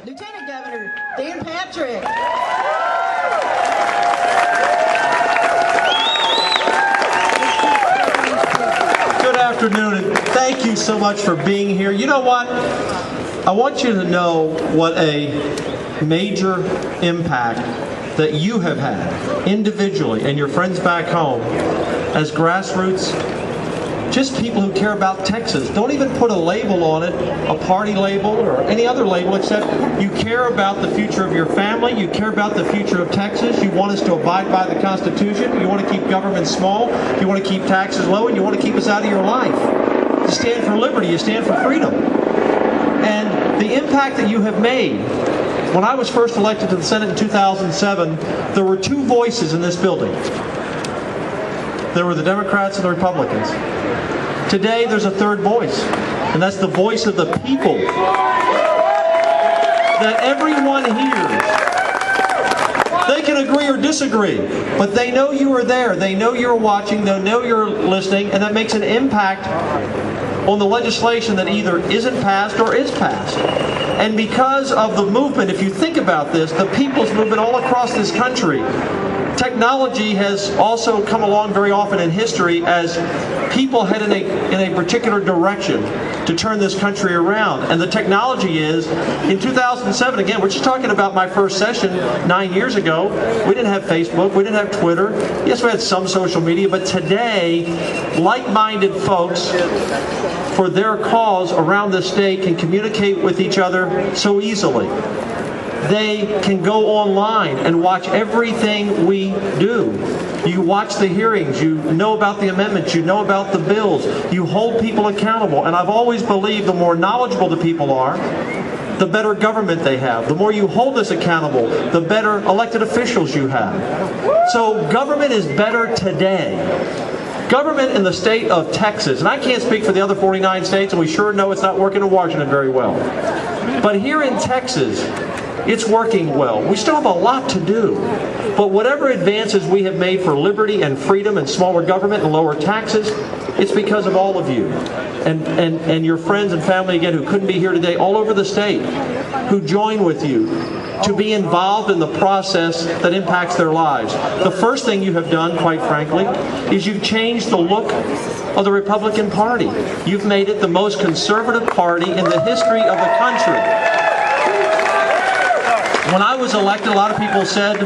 Lieutenant Governor Dan Patrick. Good afternoon, and thank you so much for being here. You know what? I want you to know what a major impact that you have had individually and your friends back home as grassroots, just people who care about Texas. Don't even put a label on it, a party label or any other label, except you care about the future of your family, you care about the future of Texas, you want us to abide by the Constitution, you want to keep government small, you want to keep taxes low, and you want to keep us out of your life. You stand for liberty, you stand for freedom. And the impact that you have made. When I was first elected to the Senate in 2007, there were two voices in this building. There were the Democrats and the Republicans. Today, there's a third voice, and that's the voice of the people that everyone hears. They can agree or disagree, but they know you are there. They know you're watching. They know you're listening, and that makes an impact on the legislation that either isn't passed or is passed. And because of the movement, if you think about this, the people's movement all across this country, technology has also come along very often in history as people head in a particular direction to turn this country around. And the technology is, in 2007, again, we're just talking about my first session 9 years ago, we didn't have Facebook, we didn't have Twitter, yes, we had some social media, but today, like-minded folks for their cause around the state can communicate with each other so easily. They can go online and watch everything we do. You watch the hearings, you know about the amendments, you know about the bills, you hold people accountable. And I've always believed the more knowledgeable the people are, the better government they have. The more you hold us accountable, the better elected officials you have. So government is better today. Government in the state of Texas, and I can't speak for the other 49 states, and we sure know it's not working in Washington very well. But here in Texas, it's working well. We still have a lot to do. But whatever advances we have made for liberty and freedom and smaller government and lower taxes, it's because of all of you. And your friends and family, again, who couldn't be here today, all over the state, who join with you to be involved in the process that impacts their lives. The first thing you have done, quite frankly, is you've changed the look of the Republican Party. You've made it the most conservative party in the history of the country. When I was elected, a lot of people said,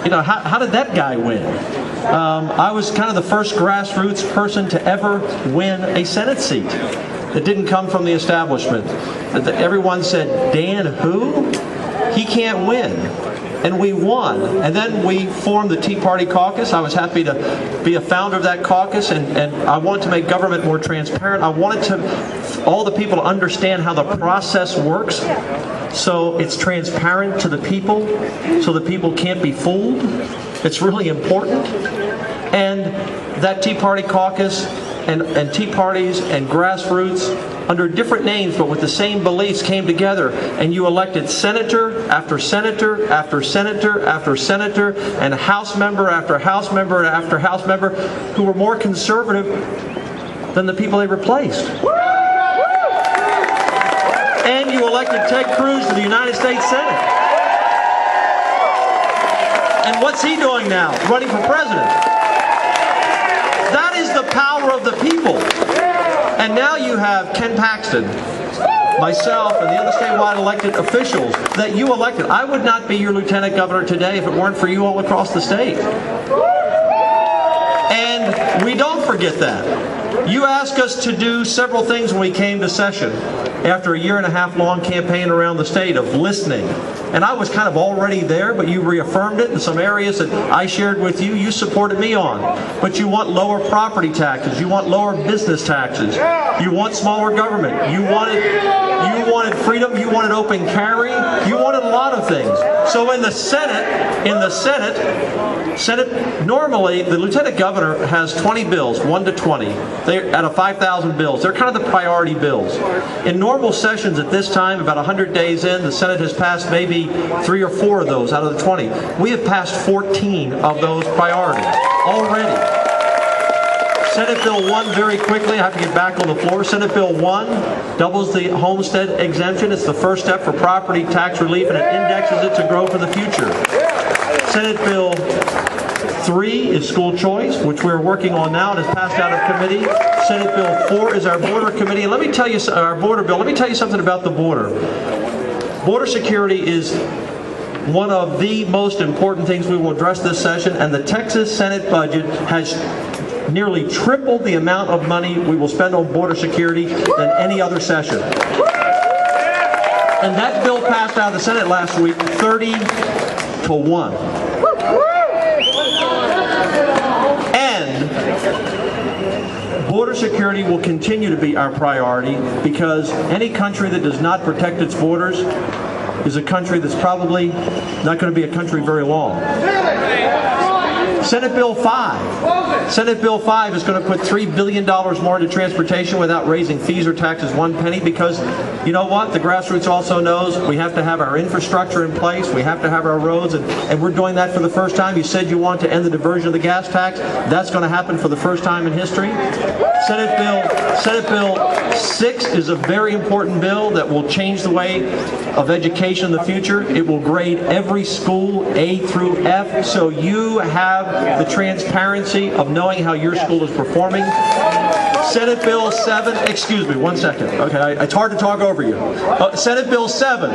you know, how did that guy win? I was kind of the first grassroots person to ever win a Senate seat. It didn't come from the establishment. Everyone said, Dan who? He can't win. And we won. And then we formed the Tea Party Caucus. I was happy to be a founder of that caucus, and I wanted to make government more transparent. I wanted all the people to understand how the process works, so it's transparent to the people, so the people can't be fooled. It's really important. And that Tea Party Caucus and Tea Parties and grassroots, under different names but with the same beliefs, came together, and you elected senator after senator after senator after senator and House member after House member after House member who were more conservative than the people they replaced. And you elected Ted Cruz to the United States Senate. And what's he doing now? Running for president. That is the power of the people. And now you have Ken Paxton, myself, and the other statewide elected officials that you elected. I would not be your lieutenant governor today if it weren't for you all across the state. And we don't forget that. You asked us to do several things when we came to session after a 1.5 year long campaign around the state of listening. And I was kind of already there, but you reaffirmed it in some areas that I shared with you. You supported me on. But you want lower property taxes. You want lower business taxes. You want smaller government. You wanted freedom. You wanted open carry. You wanted a lot of things. So in the Senate, normally the lieutenant governor has 20 bills, 1 to 20. They're out of 5,000 bills. They're kind of the priority bills. In normal sessions at this time, about 100 days in, the Senate has passed maybe 3 or 4 of those out of the 20. We have passed 14 of those priorities already. Senate Bill 1, very quickly, I have to get back on the floor. Senate Bill 1 doubles the homestead exemption. It's the first step for property tax relief, and it indexes it to grow for the future. Senate Bill 3 is school choice, which we're working on now and is passed out of committee. Senate Bill 4 is our border committee. And let me tell you, our border bill, let me tell you something about the border. Border security is one of the most important things we will address this session, and the Texas Senate budget has nearly tripled the amount of money we will spend on border security than any other session. And that bill passed out of the Senate last week 30-1. And border security will continue to be our priority, because any country that does not protect its borders is a country that's probably not going to be a country very long. Senate Bill 5. Senate Bill 5 is going to put $3 billion more into transportation without raising fees or taxes 1 penny, because you know what? The grassroots also knows we have to have our infrastructure in place. We have to have our roads, and we're doing that for the first time. You said you want to end the diversion of the gas tax. That's going to happen for the first time in history. Senate Bill 6 is a very important bill that will change the way of education in the future. It will grade every school A through F, so you have the transparency of knowing how your school is performing. Senate Bill 7, excuse me, 1 second. Okay, it's hard to talk over you. Senate Bill 7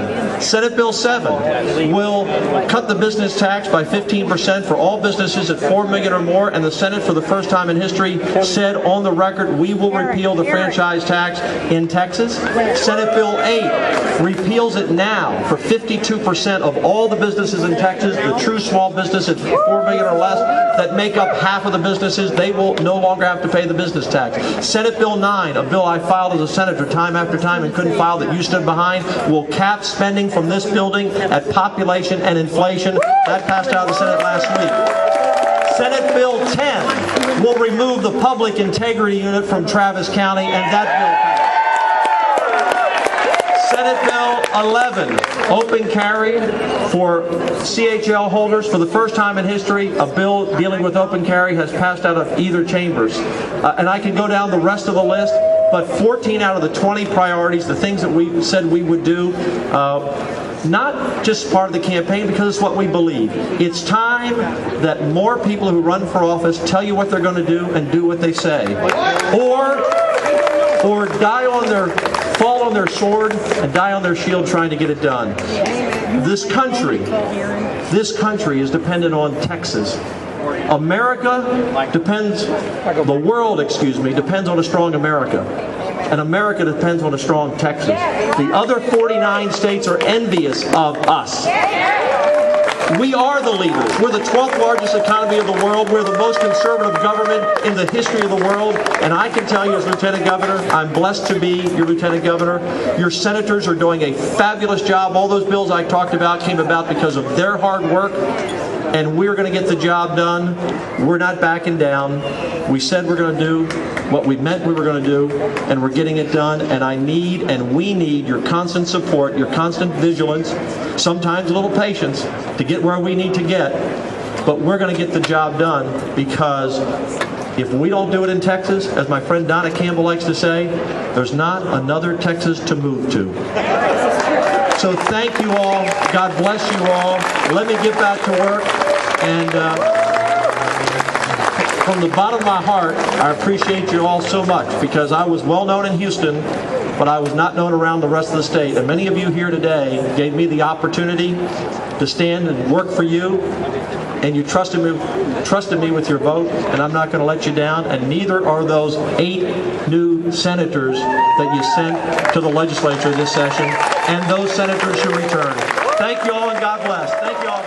will cut the business tax by 15% for all businesses at $4 million or more, and the Senate, for the first time in history, said on the record, we will repeal the franchise tax in Texas. Senate Bill 8 repeals it now for 52% of all the businesses in Texas, the true small business at $4 million or less, that make up half of the businesses. They will no longer have to pay the business tax. Senate Bill 9, a bill I filed as a senator time after time and couldn't file, that you stood behind, will cap spending from this building at population and inflation. That passed out of the Senate last week. Senate Bill 10 will remove the Public Integrity Unit from Travis County, and that bill passed. Senate Bill 11, open carry for CHL holders. For the first time in history, a bill dealing with open carry has passed out of either chambers. And I can go down the rest of the list, but 14 out of the 20 priorities, the things that we said we would do, not just part of the campaign, because it's what we believe. It's time that more people who run for office tell you what they're going to do and do what they say. Or fall on their sword and die on their shield trying to get it done. This country is dependent on Texas. The world depends on a strong America. And America depends on a strong Texas. The other 49 states are envious of us. We are the leaders. We're the 12th largest economy of the world. We're the most conservative government in the history of the world. And I can tell you, as Lieutenant Governor, I'm blessed to be your Lieutenant Governor. Your senators are doing a fabulous job. All those bills I talked about came about because of their hard work. And we're going to get the job done. We're not backing down. We said we're going to do what we meant we were going to do, and we're getting it done. And we need your constant support, your constant vigilance, sometimes a little patience to get where we need to get. But we're going to get the job done, because if we don't do it in Texas, as my friend Donna Campbell likes to say, there's not another Texas to move to. So thank you all. God bless you all. Let me get back to work. And from the bottom of my heart, I appreciate you all so much, because I was well known in Houston, but I was not known around the rest of the state. And many of you here today gave me the opportunity to stand and work for you. And you trusted me with your vote, and I'm not going to let you down, and neither are those 8 new senators that you sent to the legislature this session, and those senators who return. Thank you all, and God bless. Thank you all.